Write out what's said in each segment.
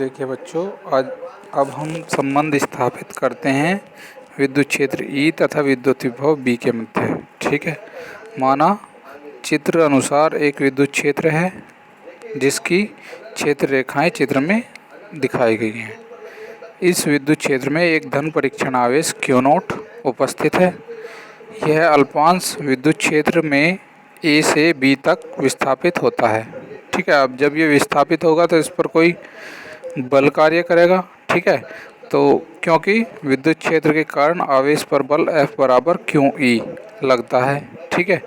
देखिए बच्चों, आज अब हम संबंध स्थापित करते हैं विद्युत क्षेत्र E तथा विद्युत विभव B के मध्य। ठीक है, माना चित्र अनुसार एक विद्युत क्षेत्र है जिसकी क्षेत्र रेखाएं चित्र में दिखाई गई हैं। इस विद्युत क्षेत्र में एक धन परीक्षण आवेश Q0 उपस्थित है। यह अल्पांश विद्युत क्षेत्र में A से B तक विस्थापित होता है। ठीक है, अब जब ये विस्थापित होगा तो इस पर कोई बल कार्य करेगा। ठीक है, तो क्योंकि विद्युत क्षेत्र के कारण आवेश पर बल F बराबर QE लगता है। ठीक है,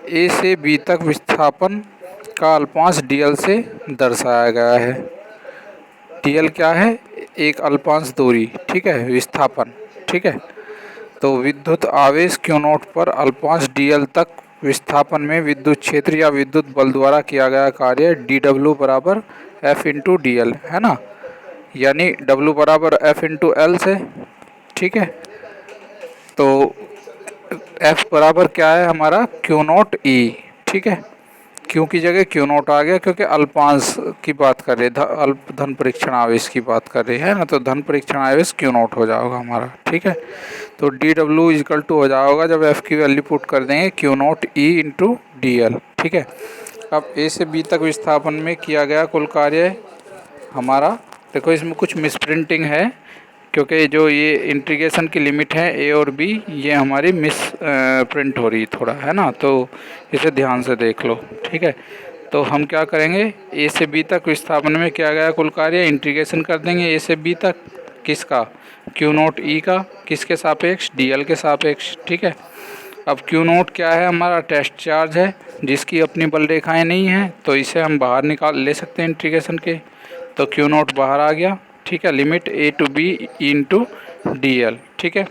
A से B तक विस्थापन का अल्पांश dl से दर्शाया गया है। dl क्या है? एक अल्पांश दूरी। ठीक है, विस्थापन। ठीक है, तो विद्युत आवेश Q0 पर अल्पांश dl तक विस्थापन में विद्युत क्षेत्र या विद्युत बल द्वारा किया गया कार्य dw बराबर F इंटू dl है ना, यानी W बराबर F इंटू एल से। ठीक है, तो F बराबर क्या है हमारा? Q0E। ठीक है, Q की जगह Q0 आ गया क्योंकि अल्पांश की बात कर रहे, अल्प धन परीक्षण आवेश की बात कर रही है ना, तो धन परीक्षण आवेश Q0 हो जाएगा हमारा। ठीक है, तो dW इजकल टू हो जाएगा, जब F की वैल्यू पुट कर देंगे Q0E इंटू DL। ठीक है, अब A से B तक विस्थापन में किया गया कुल कार्य हमारा, देखो इसमें कुछ मिसप्रिंटिंग है क्योंकि जो ये इंटीग्रेशन की लिमिट है A और B, ये हमारी मिस प्रिंट हो रही थोड़ा है ना, तो इसे ध्यान से देख लो। ठीक है, तो हम क्या करेंगे, A से B तक विस्थापन में किया गया कुल कार्य इंटीग्रेशन कर देंगे A से B तक, किसका? Q0E का, किसके सापेक्ष? DL के सापेक्ष। ठीक है, अब Q0 क्या है? हमारा टेस्ट चार्ज है जिसकी अपनी बल रेखाएं नहीं हैं, तो इसे हम बाहर निकाल ले सकते हैं इंटीग्रेशन के, तो Q0 बाहर आ गया। ठीक है, limit A to B into DL। ठीक है,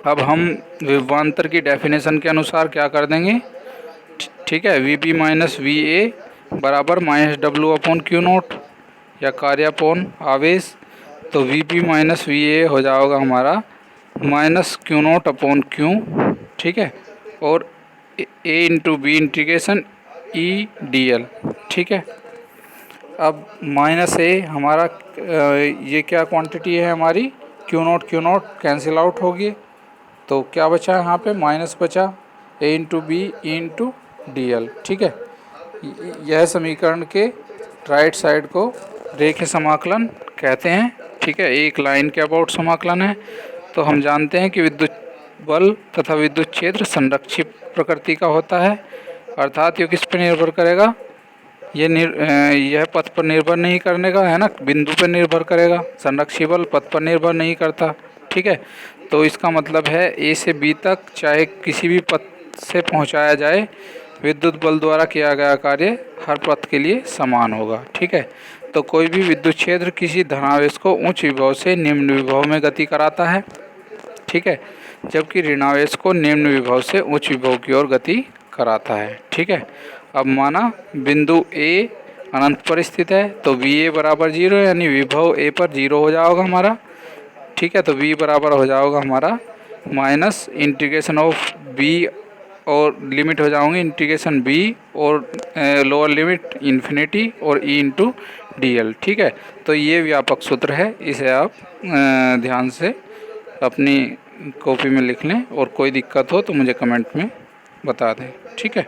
अब हम विभवांतर की डेफिनेशन के अनुसार क्या कर देंगे? ठीक है, VB माइनस VA बराबर माइनस W अपॉन Q0 या कार्य अपॉन आवेश, तो VB माइनस VA हो जाएगा हमारा माइनस Q0 अपॉन Q। ठीक है, और A into B integration E DL। ठीक है, अब माइनस A हमारा ये क्या क्वांटिटी है हमारी? Q0 कैंसिल आउट होगी, तो क्या बचा यहाँ पे? माइनस बचा A into B into DL। ठीक है, यह समीकरण के राइट साइड को रेखीय समाकलन कहते हैं। ठीक है, एक लाइन के अबाउट समाकलन है। तो हम जानते हैं कि विद्युत बल तथा विद्युत क्षेत्र संरक्षित प्रकृति का होता है, अर्थात ये किस पर निर्भर करेगा? यह पथ पर निर्भर नहीं करने का है ना, बिंदु पर निर्भर करेगा। संरक्षित बल पथ पर निर्भर नहीं करता। ठीक है, तो इसका मतलब है A से B तक चाहे किसी भी पथ से पहुंचाया जाए, विद्युत बल द्वारा किया गया कार्य हर पथ के लिए समान होगा। ठीक है, तो कोई भी विद्युत क्षेत्र किसी धनावेश को उच्च विभव से निम्न विभव में गति कराता है। ठीक है, जबकि ऋणावेश को निम्न विभव से उच्च विभव की ओर गति कराता है। ठीक है, अब माना बिंदु A अनंत पर स्थित है, तो VA बराबर 0, यानी विभव A पर 0 हो जाएगा हमारा। ठीक है, तो V बराबर हो जाएगा हमारा माइनस इंटीग्रेशन ऑफ B और लिमिट हो जाएंगे इंटीग्रेशन B और लोअर लिमिट इन्फिनिटी और E इंटू DL। ठीक है, तो ये व्यापक सूत्र है, इसे आप ध्यान से अपनी कॉपी में लिख लें, और कोई दिक्कत हो तो मुझे कमेंट में बता दें। ठीक है।